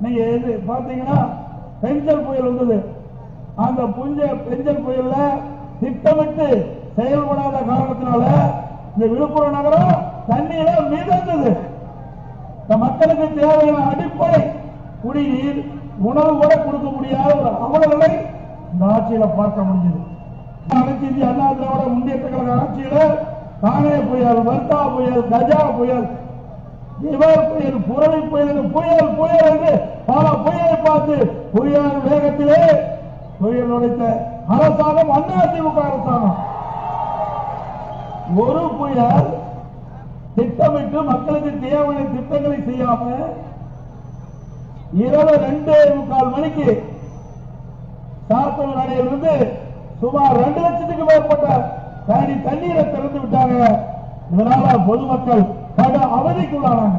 நீங்க பாத்தீங்கன்னா பெஞ்சல் புயல் வந்தது. அந்த பெஞ்சல் புயல்ல திட்டமிட்டு செயல்படாத காரணத்தினால இந்த விழுப்புரம் நகரம் தண்ணீர மிதந்தது. மக்களுக்கு தேவையான அடிப்படை குடிநீர், உணவு கூட கொடுக்க முடியாத ஒரு அவலங்களை இந்த ஆட்சியில பார்க்க முடிஞ்சது. அனைத்து இந்திய அண்ணா திராவிட முன்னேற்ற கழக ஆட்சியில தானே புயல், வர்த்தா புயல், கஜா புயல், இவர் புயல், புரளி புயல், புயல் புயல் என்று பல புயலை பார்த்து புயல் வேகத்திலே புயல் நுழைத்த அரசாங்கம் அதிமுக அரசாங்கம். ஒரு புயல் திட்டமிட்டு மக்களுக்கு தேவையான திட்டங்களை செய்யாம இரவு 2:45 மணிக்கு சாத்தூர் அணையிலிருந்து சுமார் 2 லட்சத்துக்கு மேற்பட்ட தண்ணீரை திறந்து விட்டாங்க. இதனால பொதுமக்கள் பல அவதிக்குள்ளானாங்க.